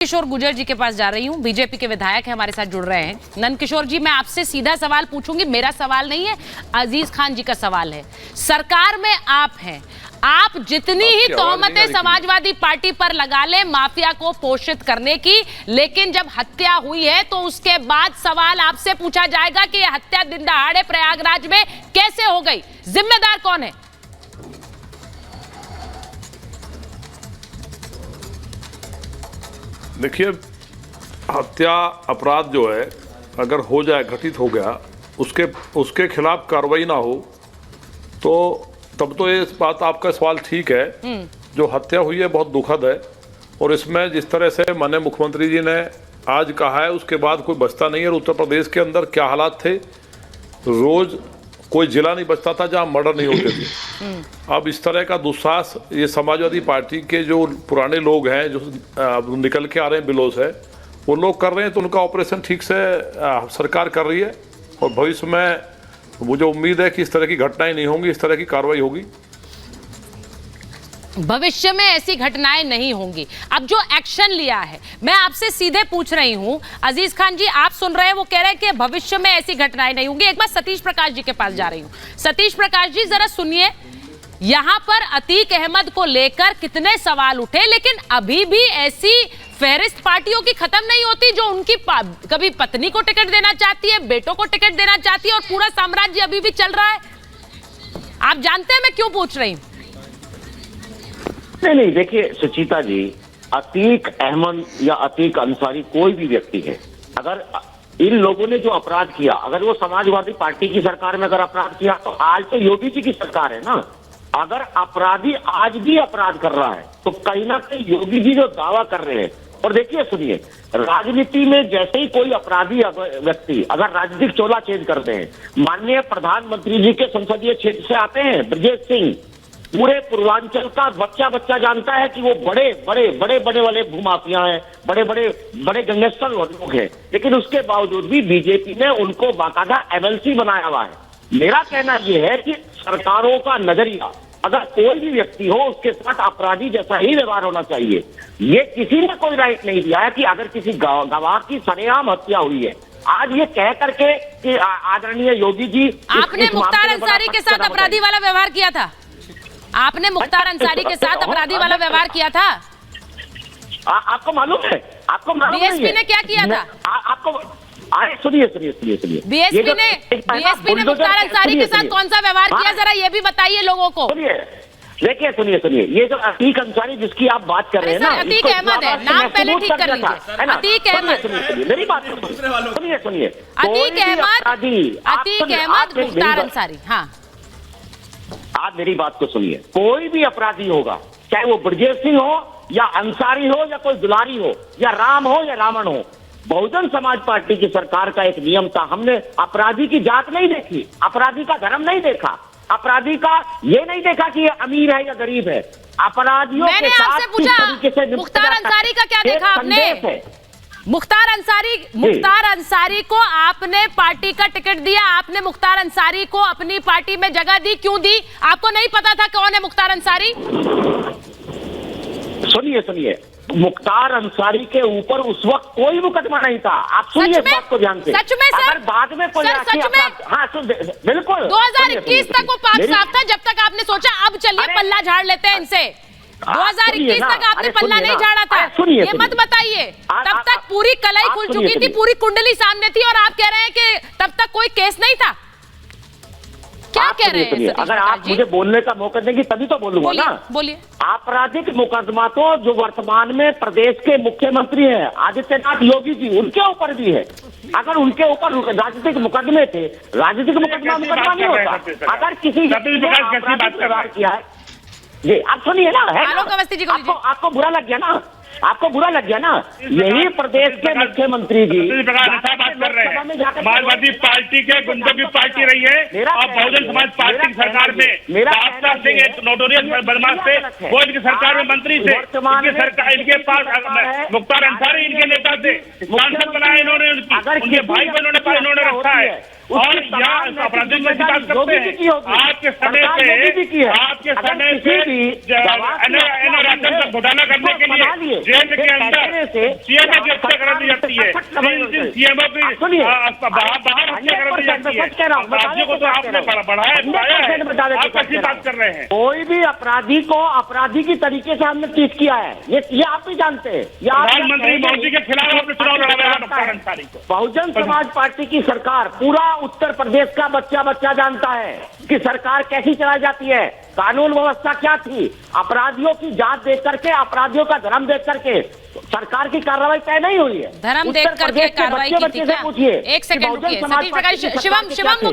किशोर गुर्जर जी के पास जा रही हूं। बीजेपी के विधायक है, हमारे साथ जुड़ रहे हैं। नंद किशोर जी, मैं आपसे सीधा सवाल पूछूंगी। मेरा सवाल नहीं है, अजीज खान जी का सवाल है। सरकार में आप हैं, आप जितनी ही तोहमतें समाजवादी पार्टी पर लगा ले माफिया को पोषित करने की, लेकिन जब हत्या हुई है तो उसके बाद सवाल आपसे पूछा जाएगा कि यह हत्या दिन दहाड़े प्रयागराज में कैसे हो गई, जिम्मेदार कौन है? देखिए, हत्या अपराध जो है अगर हो जाए, घटित हो गया, उसके खिलाफ कार्रवाई ना हो तो तब तो ये बात, आपका सवाल ठीक है। जो हत्या हुई है बहुत दुखद है, और इसमें जिस तरह से माननीय मुख्यमंत्री जी ने आज कहा है उसके बाद कोई बचता नहीं है। और उत्तर प्रदेश के अंदर क्या हालात थे, रोज कोई जिला नहीं बचता था जहां मर्डर नहीं होते थे। अब इस तरह का दुस्साहस ये समाजवादी पार्टी के जो पुराने लोग हैं, जो निकल के आ रहे हैं बिलो से, वो लोग कर रहे हैं। तो उनका ऑपरेशन ठीक से सरकार कर रही है, और भविष्य में मुझे उम्मीद है कि इस तरह की घटनाएं नहीं होंगी, इस तरह की कार्रवाई होगी। भविष्य में ऐसी घटनाएं नहीं होंगी। अब जो एक्शन लिया है, मैं आपसे सीधे पूछ रही हूं। अजीज खान जी, आप सुन रहे हैं, वो कह रहे हैं कि भविष्य में ऐसी घटनाएं नहीं होंगी। एक बार सतीश प्रकाश जी के पास जा रही हूं। सतीश प्रकाश जी, जरा सुनिए। यहां पर अतीक अहमद को लेकर कितने सवाल उठे, लेकिन अभी भी ऐसी फहरिस्त पार्टियों की खत्म नहीं होती जो उनकी कभी पत्नी को टिकट देना चाहती है, बेटों को टिकट देना चाहती है, और पूरा साम्राज्य अभी भी चल रहा है। आप जानते हैं मैं क्यों पूछ रही हूं? नहीं, देखिए सुचिता जी, अतीक अहमद या अतीक अंसारी कोई भी व्यक्ति है, अगर इन लोगों ने जो अपराध किया, अगर वो समाजवादी पार्टी की सरकार में अगर अपराध किया, तो आज तो योगी जी की सरकार है ना। अगर अपराधी आज भी अपराध कर रहा है तो कहीं ना कहीं योगी जी जो दावा कर रहे हैं। और देखिए, सुनिए, राजनीति में जैसे ही कोई अपराधी व्यक्ति अगर राजनीतिक चोला चेंज करते हैं, माननीय प्रधानमंत्री जी के संसदीय क्षेत्र से आते हैं ब्रजेश सिंह, पूरे पूर्वांचल का बच्चा बच्चा जानता है कि वो बड़े वाले भूमाफिया हैं, बड़े गैंगस्टर लोग हैं, लेकिन उसके बावजूद भी बीजेपी ने उनको बाकायदा एमएलसी बनाया हुआ है। मेरा कहना यह है कि सरकारों का नजरिया, अगर कोई भी व्यक्ति हो उसके साथ अपराधी जैसा ही व्यवहार होना चाहिए। ये किसी ने कोई राइट नहीं दिया है कि अगर किसी गवाह की सरेआम हत्या हुई है, आज ये कह करके कि आदरणीय योगी जी, आपने मुख्तार अंसारी के साथ अपराधी वाला व्यवहार किया था। आपने मुख्तार अंसारी के साथ अपराधी वाला व्यवहार किया था। आपको मालूम है? आपको मालूम है बीएसपी ने क्या किया था? आपको सुनिए। बीएसपी ने मुख्तार अंसारी के साथ कौन सा व्यवहार किया, जरा ये भी बताइए लोगों को। देखिए, सुनिए, ये जो अतीक अंसारी जिसकी आप बात कर रहे हैं ना, अतीक अहमद है, नाम पहले ठीक कर लीजिए। अतीक अहमद, मेरी बात सुनिए। अतीक अहमद, मुख्तार अंसारी। हाँ, आप मेरी बात को सुनिए। कोई भी अपराधी होगा, चाहे वो ब्रजेश सिंह हो या अंसारी हो या कोई दुलारी हो या राम हो या रावण हो, बहुजन समाज पार्टी की सरकार का एक नियम था, हमने अपराधी की जात नहीं देखी, अपराधी का धर्म नहीं देखा, अपराधी का ये नहीं देखा कि ये अमीर है या गरीब है। अपराधियों मैंने के साथ आपसे पूछा, मुख्तार अंसारी का क्या देखा आपने? मुख्तार अंसारी को आपने पार्टी का टिकट दिया, आपने मुख्तार अंसारी को अपनी पार्टी में जगह दी, क्यों दी? आपको नहीं पता था कौन है मुख्तार अंसारी? सुनिए, मुख्तार अंसारी के ऊपर उस वक्त कोई मुकदमा नहीं था। आप सुनिए इस बात को ध्यान से। सच में सर? अगर बाद में कोई हाँ सुन, बिल्कुल 2021 तक वो पाक साफ था, जब तक आपने सोचा अब चलिए पल्ला झाड़ लेते हैं इनसे। 2021 तक आपने पल्ला नहीं झाड़ा था, ये मत बताइए। तब तक पूरी कलाई खुल चुकी थी, पूरी कुंडली सामने थी, और आप कह रहे हैं कि तब तक कोई केस नहीं था। क्या कह रहे हैं? अगर आप मुझे बोलने का मौका देंगे तभी तो बोलूंगा ना। बोलिए। आपराधिक मुकदमा तो जो वर्तमान में प्रदेश के मुख्यमंत्री हैं आदित्यनाथ योगी जी, उनके ऊपर भी है। अगर उनके ऊपर राजनीतिक मुकदमे थे, राजनीतिक मुकदमा नहीं होता। अगर किसी व्यवहार किया है जी, आप सुनिए ना, है आपको बुरा लग गया ना, आपको बुरा लग गया ना। यही प्रदेश के मुख्यमंत्री जी समाजवादी पार्टी के गुंडों की पार्टी रही है, और बहुजन समाज पार्टी की सरकार में राजनाथ सिंह एक नोटोरियस बदमाश थे, वो इनकी सरकार में मंत्री थे, इनकी सरकार, इनके पास मुख्तार अंसारी इनके नेता थे, सांसद बनाए इन्होंने, उनके भाई को इन्होंने रखा है। और यहाँ अपराधियों की बात करते हैं। आपके समय से राशन का घोटाला करने के लिए जेल के अंदर सीएमओ की हत्या करा दी जाती है, सीएमओ की बाहर हत्या करा दी जाती है। अपराधियों को तो आपने बढ़ाया है, आप कैसी बात कर रहे हैं? कोई भी अपराधी को अपराधी की तरीके से हमने ट्रीट किया है, ये आप भी जानते हैं। प्रधानमंत्री मोदी के खिलाफ आपने चुनाव लड़ा है। बहुजन समाज पार्टी की सरकार, पूरा उत्तर प्रदेश का बच्चा जानता है कि सरकार कैसी चलाई जाती है, कानून व्यवस्था क्या थी। अपराधियों की जांच देख करके, अपराधियों का धर्म देख करके सरकार की कार्रवाई तय नहीं हुई है। धर्म देख करके कार्रवाई की थी क्या? पूछिए। एक सेकंड रुकिए, सतीश प्रकाश, शिवम को